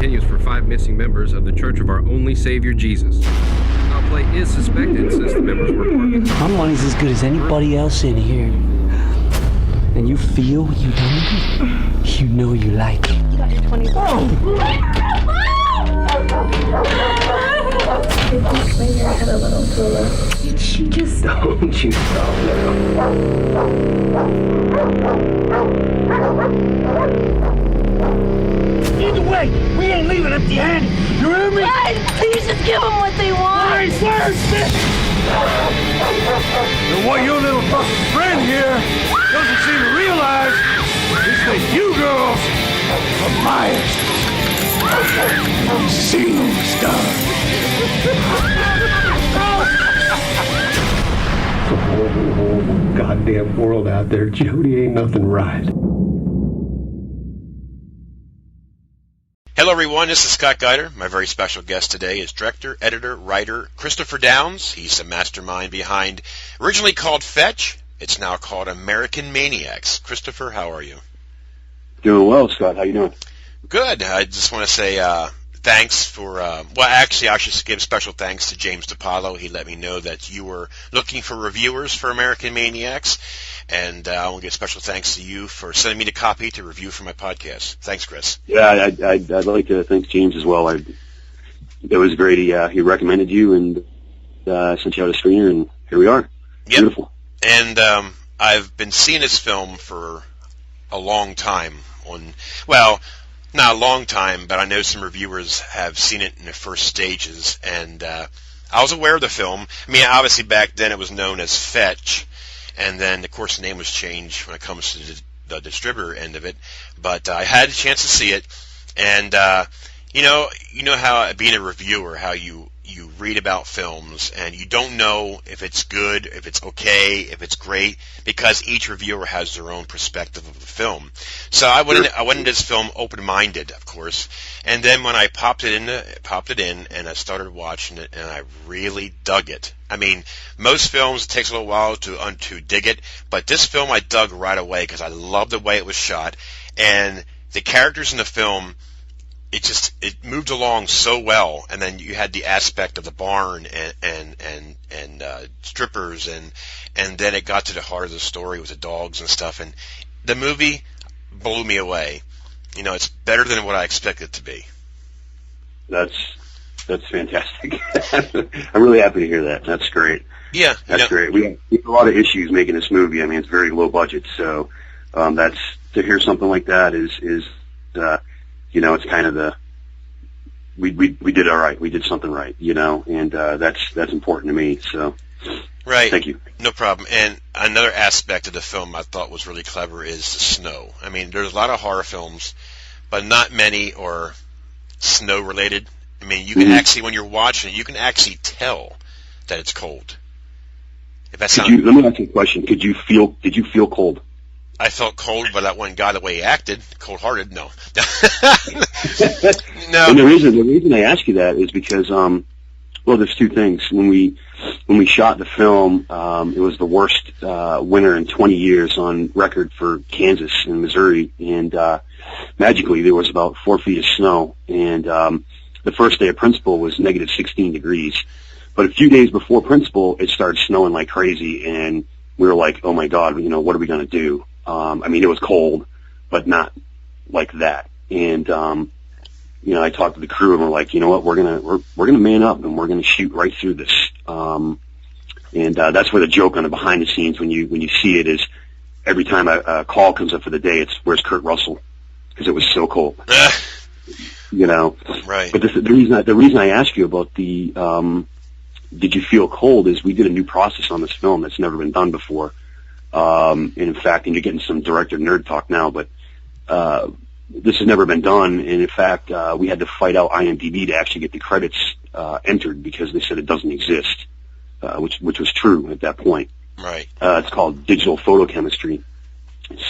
continues for 5 missing members of the Church of Our Only Savior Jesus. Foul play is suspected since the members were parking. My money's as good as anybody else in here. And you feel you don't need it. You know you like it. You got your 20. Maybe I had a little too low. Did she just... Don't you stop now. Either way, we ain't leaving empty-handed. You hear me? Guys, please just give them what they want. Hey, first! And what your little fucking friend here doesn't seem to realize is that you girls are biased. Seeing stuff. The whole goddamn world out there, Jody, ain't nothing right. Hello everyone, this is Scott Geider. My very special guest today is director, editor, writer Christopher Downs. He's the mastermind behind, originally called Fetch, it's now called American Maniacs. Christopher, how are you? Doing well, Scott. How you doing? Good. I just want to say thanks for, well, actually I should give special thanks to James DiPaolo. He let me know that you were looking for reviewers for American Maniacs, and I want to give special thanks to you for sending me the copy to review for my podcast. Thanks, Chris. Yeah, I'd like to thank James as well. It was great. He recommended you and sent you out a screener, and here we are. Yep. Beautiful. And I've been seeing this film for a long time. Well, not a long time, but I know some reviewers have seen it in the first stages, and I was aware of the film. I mean, obviously back then it was known as Fetch, and then, of course, the name was changed when it comes to the distributor end of it, but I had a chance to see it, and you know how, being a reviewer, how you read about films, and you don't know if it's good, if it's okay, if it's great, because each reviewer has their own perspective of the film. So I went into this film open-minded, of course, and then when I popped it in, and I started watching it, and I really dug it. I mean, most films, it takes a little while to dig it, but this film I dug right away because I loved the way it was shot, and the characters in the film, it moved along so well, and then you had the aspect of the barn and strippers, and then it got to the heart of the story with the dogs and stuff, and the movie blew me away. You know, it's better than what I expected it to be. That's fantastic. I'm really happy to hear that. That's great. Yeah, that's great. We have a lot of issues making this movie. I mean, it's very low budget, so that's, to hear something like that is you know, it's kind of we did all right. We did something right, you know, and that's important to me. So, right. Thank you. No problem. And another aspect of the film I thought was really clever is the snow. I mean, there's a lot of horror films, but not many are snow related. I mean, you can actually, when you're watching it, you can actually tell that it's cold. If that's let me ask you a question. Did you feel cold? I felt cold by that one guy, the way he acted. Cold-hearted? No. No. And the reason I ask you that is because, well, there's two things. When we shot the film, it was the worst winter in 20 years on record for Kansas and Missouri, and magically there was about 4 feet of snow, and the first day of principal was negative 16 degrees. But a few days before principal, it started snowing like crazy, and we were like, oh my God, you know, what are we going to do? I mean, it was cold, but not like that. And, you know, I talked to the crew, and we're like, you know what, we're gonna man up, and we're gonna shoot right through this. And that's where the joke on the behind the scenes, when you see it, is every time a call comes up for the day, it's where's Kurt Russell, because it was so cold. You know, right? But the reason I ask you about the did you feel cold is we did a new process on this film that's never been done before. And in fact, and you're getting some director nerd talk now, but this has never been done. And in fact, we had to fight out IMDb to actually get the credits entered, because they said it doesn't exist, which was true at that point. Right. It's called digital photochemistry.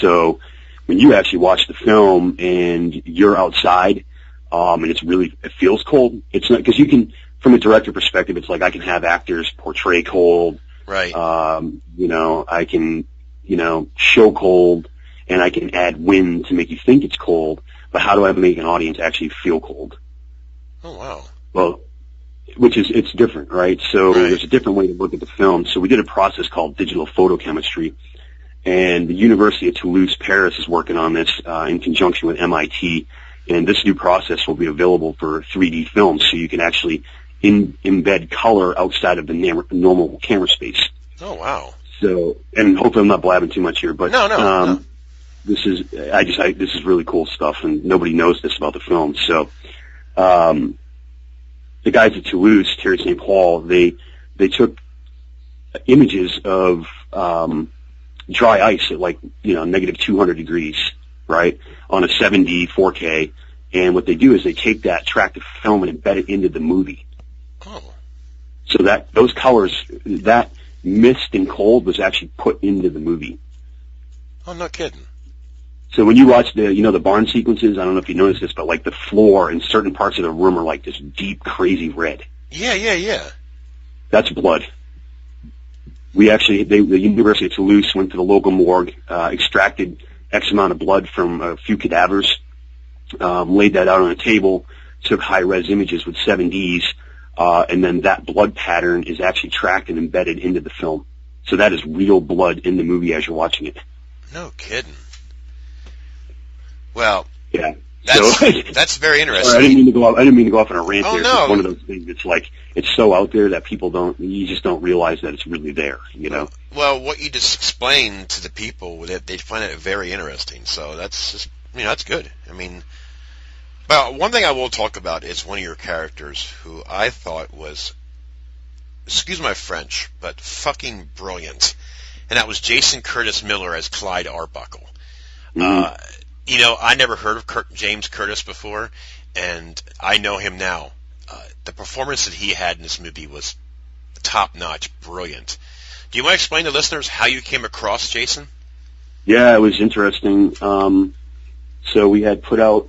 So when you actually watch the film and you're outside, and it feels cold. It's not, because you can, from a director perspective, it's like I can have actors portray cold. Right. You know, I can, you know, show cold, and I can add wind to make you think it's cold. but how do I make an audience actually feel cold? Oh, wow. Well, it's different, right? So there's a different way to look at the film. So we did a process called digital photochemistry, and the University of Toulouse, Paris is working on this in conjunction with MIT, and this new process will be available for 3D films, so you can actually embed color outside of the normal camera space. Oh, wow. So, and hopefully I'm not blabbing too much here, but no. This is this is really cool stuff, and nobody knows this about the film. So, the guys at Toulouse, Terry St. Paul, they took images of dry ice at negative 200 degrees, right, on a 7D 4K, and what they do is they take that tract of film and embed it into the movie. Oh. So that those colors, that mist and cold, was actually put into the movie. Oh, no kidding. So when you watch the barn sequences, I don't know if you noticed this, but like the floor in certain parts of the room are like this deep, crazy red. Yeah. That's blood. We actually, the University of Toulouse went to the local morgue, extracted X amount of blood from a few cadavers, laid that out on a table, took high-res images with 7Ds, and then that blood pattern is actually tracked and embedded into the film. So that is real blood in the movie as you're watching it. No kidding. Well, yeah, that's very interesting. Sorry, I didn't mean to go off on a rant here. It's just one of those things. It's like it's so out there that you just don't realize that it's really there. Well, what you just explained to the people, they find it very interesting. So that's just, that's good. I mean, well, one thing I will talk about is one of your characters who I thought was, excuse my French, but fucking brilliant, and that was Jason Curtis Miller as Clyde Arbuckle. Mm-hmm. I never heard of James Curtis before, and I know him now. The performance that he had in this movie was top-notch, brilliant. Do you want to explain to listeners how you came across Jason? Yeah, it was interesting. So we had put out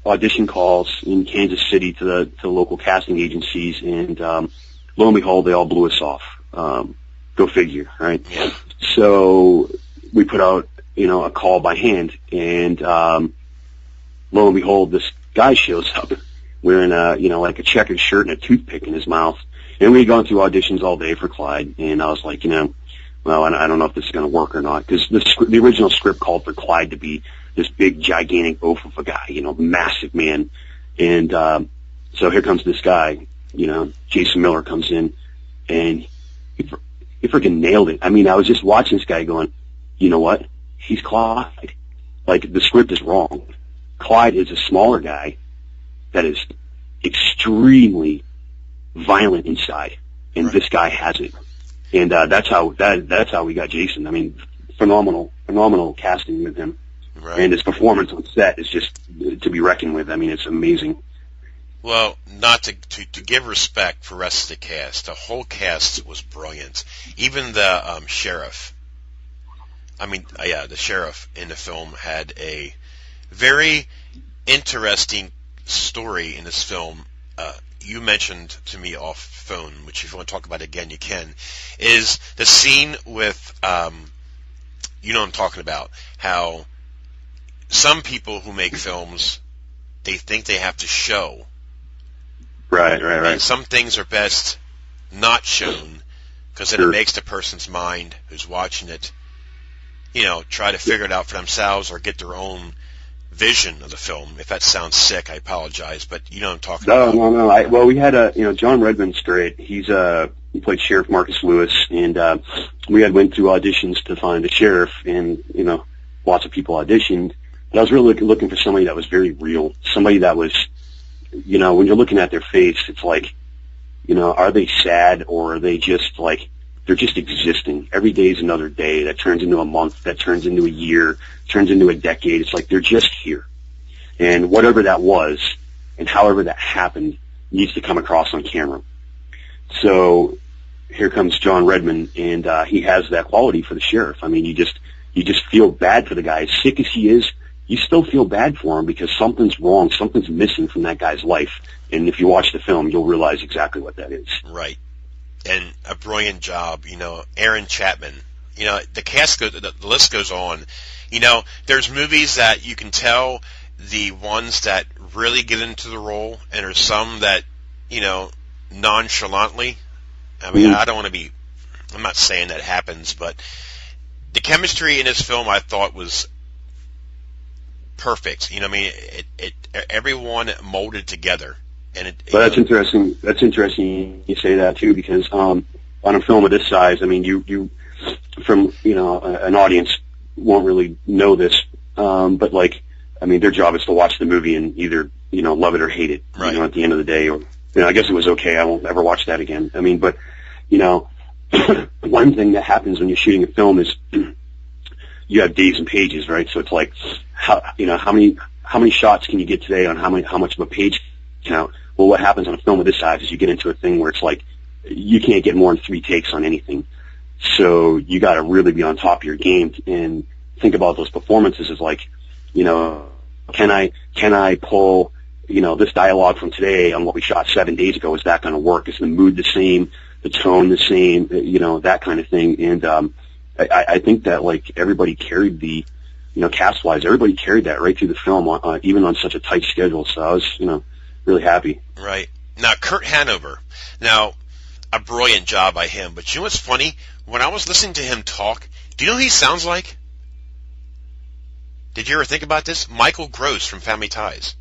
audition calls in Kansas City to the local casting agencies, and lo and behold, they all blew us off. Go figure, right? Yeah. So we put out a call by hand, and lo and behold, this guy shows up wearing like a checkered shirt and a toothpick in his mouth. And we had gone through auditions all day for Clyde, and I was like, well, I don't know if this is going to work or not, because the original script called for Clyde to be this big, gigantic oaf of a guy, massive man. And so here comes this guy, Jason Miller comes in, and he freaking nailed it. I mean, I was just watching this guy going, you know what? He's Clyde. Like, the script is wrong. Clyde is a smaller guy that is extremely violent inside, and this guy has it. And that's how we got Jason. I mean, phenomenal casting with him. Right. And his performance on set is just to be reckoned with. I mean, it's amazing. Well, not to give respect for the rest of the cast, the whole cast was brilliant. Even the sheriff. The sheriff in the film had a very interesting story in this film. You mentioned to me off phone, which if you want to talk about it again, you can, is the scene with, what I'm talking about, how some people who make films, they think they have to show. Right. And some things are best not shown, because then it makes the person's mind who's watching it, try to figure it out for themselves or get their own vision of the film. If that sounds sick, I apologize, but you know what I'm talking about. No. Well, we had John Redmond's great. He played Sheriff Marcus Lewis, and we went through auditions to find the sheriff, and lots of people auditioned. But I was really looking for somebody that was very real, somebody that was, when you're looking at their face, it's like, are they sad, or are they just like, they're just existing. Every day is another day that turns into a month, that turns into a year, turns into a decade. It's like they're just here. And whatever that was, and however that happened, needs to come across on camera. So here comes John Redmond, and he has that quality for the sheriff. I mean, you just feel bad for the guy. As sick as he is, you still feel bad for him, because something's wrong, something's missing from that guy's life. And if you watch the film, you'll realize exactly what that is. Right. And a brilliant job, Aaron Chapman. The cast the list goes on. There's movies that you can tell the ones that really get into the role, and there's some that, nonchalantly. I mean, I don't want to be. I'm not saying that happens, but the chemistry in this film I thought was perfect. Everyone molded together, and Well, that's interesting. That's interesting you say that too, because on a film of this size, I mean, you from an audience won't really know this, but their job is to watch the movie and either love it or hate it. Right. At the end of the day, or I guess it was okay. I won't ever watch that again. I mean, but one thing that happens when you're shooting a film is you have days and pages, right? So it's like how many shots can you get today on how much of a page count? Well, what happens on a film of this size is you get into a thing where it's like you can't get more than 3 takes on anything. So you got to really be on top of your game and think about those performances as like, can I pull, this dialogue from today on what we shot 7 days ago? Is that going to work? Is the mood the same? The tone the same? That kind of thing. And I think that everybody carried the, cast-wise, everybody carried that right through the film, even on such a tight schedule. So I was, really happy. Right. Now, Kurt Hanover. Now, a brilliant job by him. But you know what's funny? When I was listening to him talk, do you know who he sounds like? Did you ever think about this? Michael Gross from Family Ties.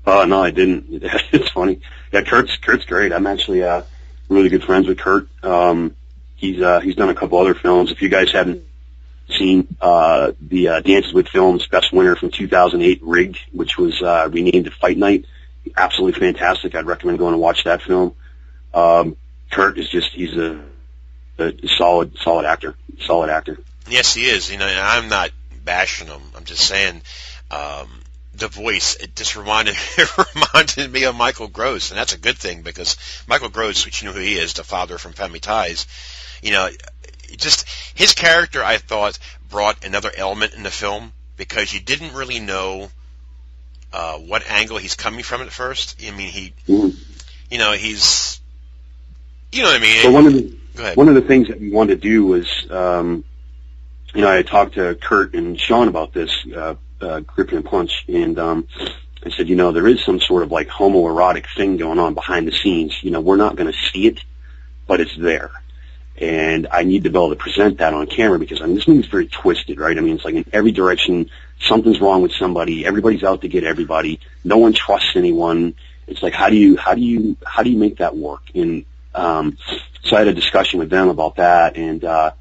Oh, no, I didn't. It's funny. Yeah, Kurt's great. I'm actually really good friends with Kurt. He's done a couple other films. If you guys haven't seen the Dances with Films Best Winner from 2008, Rigged, which was renamed to Fight Night, absolutely fantastic. I'd recommend going and watch that film. Kurt is he's a solid actor. Solid actor. Yes, he is. I'm not bashing him. I'm just saying the voice, it just reminded me of Michael Gross, and that's a good thing because Michael Gross, which you know who he is, the father from Family Ties, just his character, I thought, brought another element in the film because you didn't really know what angle he's coming from at first. I mean, he's, what I mean. So Go ahead. One of the things that we wanted to do was, I had talked to Kurt and Sean about this, Grip and Punch, and I said, there is some sort of homoerotic thing going on behind the scenes. We're not going to see it, but it's there. And I need to be able to present that on camera because, this movie's very twisted, right? I mean, it's like in every direction, something's wrong with somebody, everybody's out to get everybody, no one trusts anyone. It's like, how do you make that work? And, so I had a discussion with them about that, and, I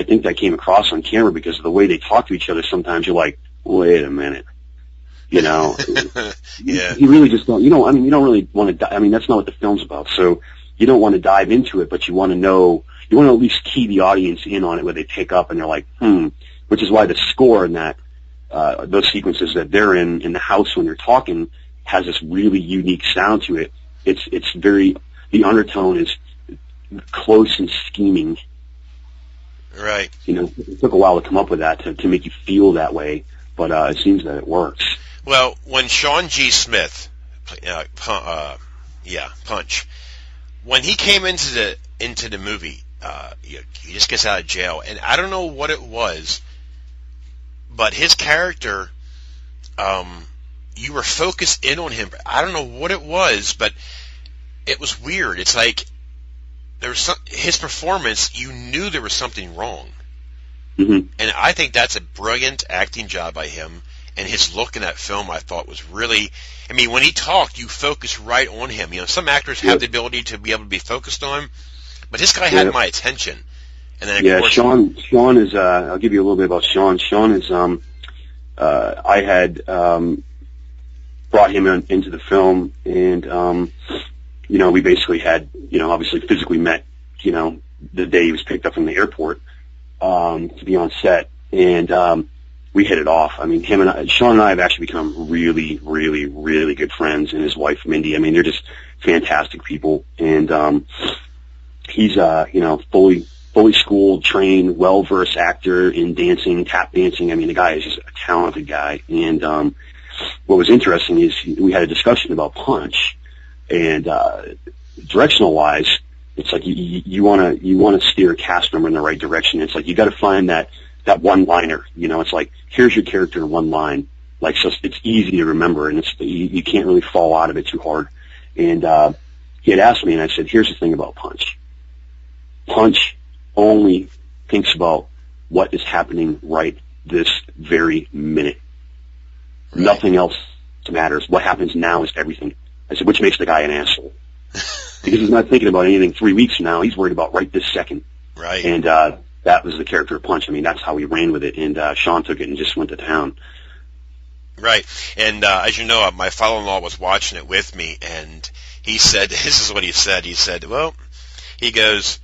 think that came across on camera because of the way they talk to each other. Sometimes you're like, wait a minute, Yeah. You really just don't, you don't really want to, that's not what the film's about. So you don't want to dive into it, but you want to know, you want to at least key the audience in on it where they pick up and they're like, which is why the score in that, those sequences that they're in the house when they're talking has this really unique sound to it. It's very, the undertone is close and scheming. Right. It took a while to come up with that to make you feel that way, but it seems that it works. Well, when Sean G. Smith, Punch, when he came into the movie, he just gets out of jail, and I don't know what it was, but his character, you were focused in on him. I don't know what it was, but it was weird. It's like there was his performance. You knew there was something wrong, and I think that's a brilliant acting job by him. And his look in that film, I thought, was really. I mean, when he talked, you focused right on him. Some actors have the ability to be able to be focused on, but this guy had my attention. And then, of course, Sean is. I'll give you a little bit about Sean. Sean is. I had brought him into the film, and we basically had, obviously physically met, the day he was picked up from the airport to be on set, and we hit it off. I mean, Sean and I have actually become really, really, really good friends, and his wife Mindy. I mean, they're just fantastic people, and he's fully schooled, trained, well-versed actor in dancing, tap dancing. I mean, the guy is just a talented guy, and what was interesting is we had a discussion about Punch, and directional wise, it's like you want to steer a cast member in the right direction. It's like you got to find that one liner. It's like, here's your character in one line, like, so it's easy to remember, and you can't really fall out of it too hard. And he had asked me, and I said, here's the thing about Punch. Punch only thinks about what is happening right this very minute. Right. Nothing else matters. What happens now is everything. I said, which makes the guy an asshole. Because he's not thinking about anything 3 weeks from now. He's worried about right this second. Right. And that was the character of Punch. I mean, that's how he ran with it. And Sean took it and just went to town. Right. And as you know, my father-in-law was watching it with me, and he said, this is what he said. He said, well, he goes,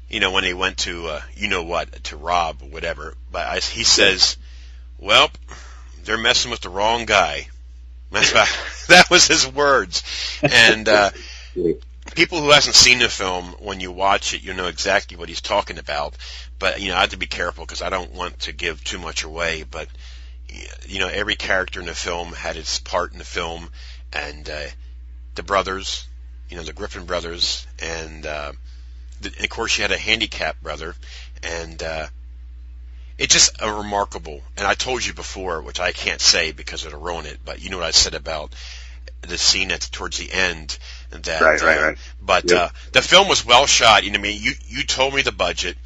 you know, when he went to, to Rob or whatever, but he says, well, they're messing with the wrong guy. That was his words. And people who hasn't seen the film, when you watch it, you know exactly what he's talking about. But, you know, I have to be careful because I don't want to give too much away. But, you know, every character in the film had its part in the film. And the brothers, you know, the Griffin brothers, and of course you had a handicapped brother. And it's just a remarkable, and I told you before, which I can't say because it'll ruin it, but you know what I said about the scene towards the end. That, right. But yep. The film was well shot. You know, I mean, you told me the budget.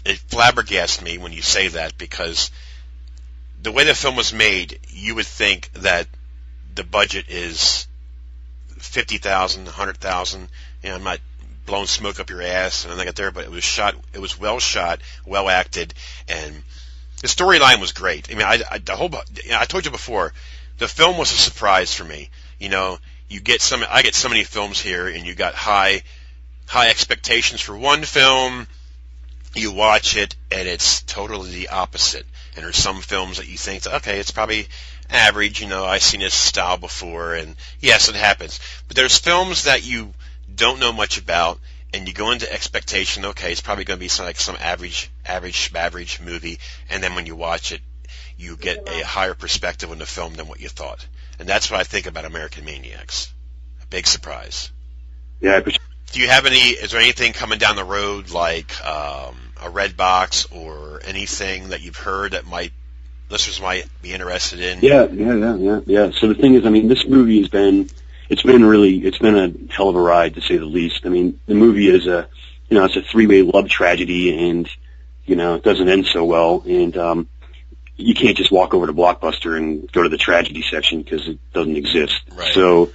It flabbergasted me when you say that, because the way the film was made, you would think that the budget is $50,000, $100,000. You know, I'm not blowing smoke up your ass and anything like that there, but it was well shot, well acted, and the storyline was great. I mean, I told you before, the film was a surprise for me. You know, I get so many films here, and you got high expectations for one film, you watch it, and it's totally the opposite. And there's some films that you think, okay, it's probably average, you know, I've seen this style before, and yes, it happens. But there's films that you don't know much about, and you go into expectation, okay, it's probably going to be some average movie, and then when you watch it, you get a higher perspective on the film than what you thought. And that's what I think about American Maniacs. A big surprise. Yeah. Do you have is there anything coming down the road, like a Red Box or anything that you've heard that listeners might be interested in? Yeah. So the thing is, I mean, this movie it's been a hell of a ride, to say the least. I mean, the movie is it's a three-way love tragedy, and, you know, it doesn't end so well, and you can't just walk over to Blockbuster and go to the tragedy section because it doesn't exist. Right. So,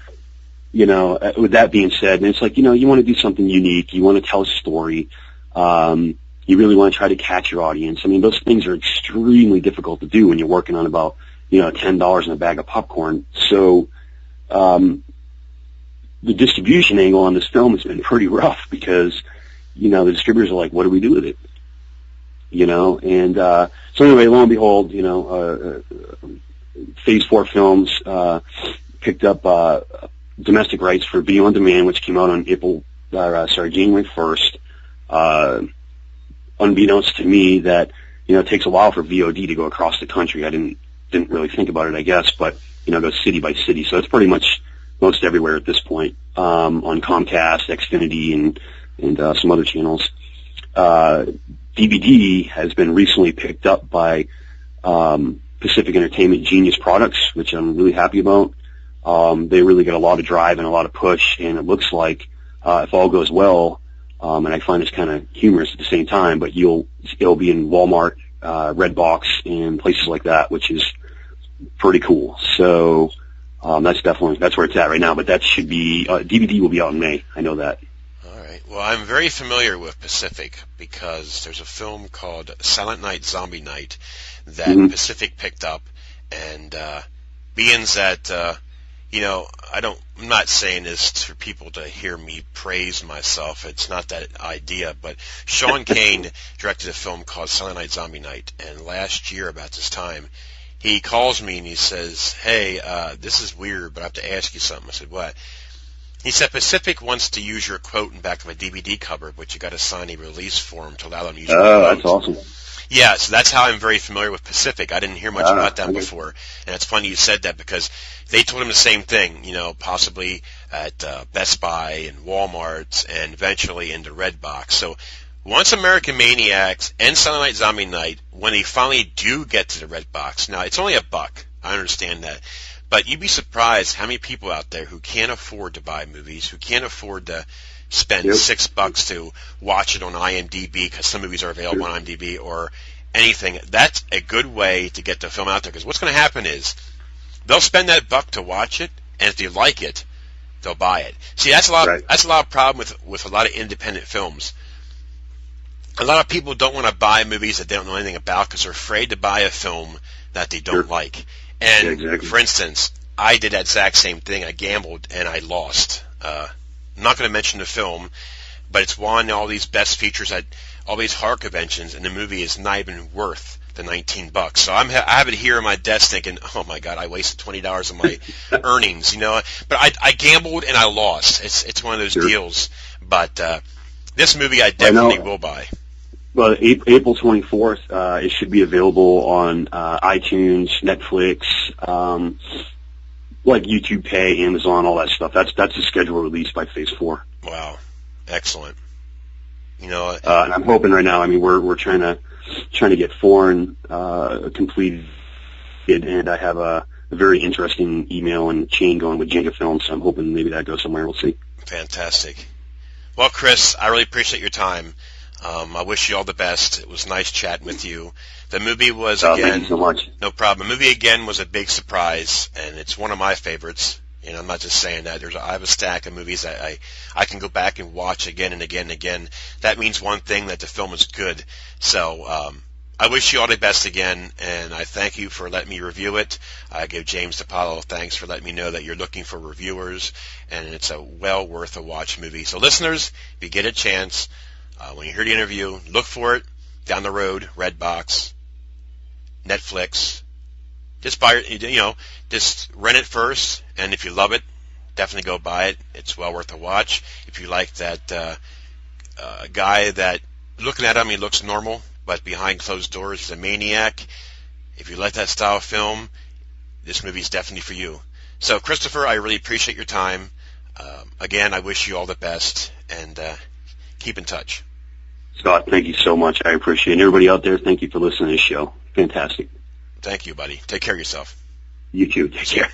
you know, with that being said, and it's like, you know, you want to do something unique, you want to tell a story, you really want to try to catch your audience. I mean, those things are extremely difficult to do when you're working on about, you know, $10 in a bag of popcorn. So, the distribution angle on this film has been pretty rough because, you know, the distributors are like, what do we do with it? You know, and so anyway, lo and behold, you know, Phase 4 Films picked up domestic rights for Video on Demand, which came out on January 1st. Unbeknownst to me, that, you know, it takes a while for VOD to go across the country. I didn't really think about it, I guess, but, you know, it goes city by city, so it's pretty much most everywhere at this point, on Comcast, Xfinity, and some other channels. DVD has been recently picked up by Pacific Entertainment Genius Products, which I'm really happy about. They really get a lot of drive and a lot of push, and it looks like, if all goes well, and I find this kind of humorous at the same time, but it'll be in Walmart, Redbox, and places like that, which is pretty cool. So that's where it's at right now, but that should be, DVD will be out in May. I know that. All right. Well, I'm very familiar with Pacific because there's a film called Silent Night, Zombie Night that Pacific picked up, and being that, you know, I'm not saying this for people to hear me praise myself. It's not that idea, but Sean Kane directed a film called Silent Night, Zombie Night, and last year about this time, he calls me and he says, hey, this is weird, but I have to ask you something. I said, what? He said, Pacific wants to use your quote in back of a DVD cover, but you got to sign a release form to allow them to use your quote. Oh, that's awesome. Yeah, so that's how I'm very familiar with Pacific. I didn't hear much about them before, and it's funny you said that because they told him the same thing, you know, possibly at Best Buy and Walmart and eventually into Redbox. So once American Maniacs and Silent Night, Zombie Night, when they finally do get to the Redbox, now it's only $1. I understand that. But you'd be surprised how many people out there who can't afford to buy movies, who can't afford to spend $6 to watch it on IMDb, because some movies are available on IMDb or anything. That's a good way to get the film out there, because what's going to happen is they'll spend that buck to watch it, and if they like it, they'll buy it. See, that's a lot. That's a lot of problem with a lot of independent films. A lot of people don't want to buy movies that they don't know anything about because they're afraid to buy a film that they don't like. And for instance, I did that exact same thing. I gambled and I lost. I'm not going to mention the film, but it's won all these best features at all these horror conventions, and the movie is not even worth the $19. So I have it here on my desk thinking, oh my God, I wasted $20 of my earnings, you know. But I gambled and I lost. It's one of those deals. But this movie I definitely will buy. Well, April 24th, it should be available on iTunes, Netflix, like YouTube Pay, Amazon, all that stuff. That's the schedule released by Phase 4. Wow, excellent. You know, and I'm hoping right now. I mean, we're trying to get foreign completed, and I have a very interesting email and chain going with Jenga Films. So I'm hoping maybe that goes somewhere. We'll see. Fantastic. Well, Chris, I really appreciate your time. I wish you all the best. It was nice chatting with you. The movie was, again... thank you so much. No problem. The movie, again, was a big surprise, and it's one of my favorites. You know, I'm not just saying that. I have a stack of movies that I can go back and watch again and again and again. That means one thing, that the film is good. So I wish you all the best again, and I thank you for letting me review it. I give James DiPaolo thanks for letting me know that you're looking for reviewers, and it's a well worth a watch movie. So listeners, if you get a chance... when you hear the interview, look for it down the road, Redbox, Netflix. Just buy it, you know, just rent it first, and if you love it, definitely go buy it. It's well worth a watch. If you like that guy that, looking at him, he looks normal, but behind closed doors, he's a maniac. If you like that style of film, this movie is definitely for you. So, Christopher, I really appreciate your time. Again, I wish you all the best, and keep in touch. Scott, thank you so much. I appreciate it. And everybody out there, thank you for listening to this show. Fantastic. Thank you, buddy. Take care of yourself. You too. Take care.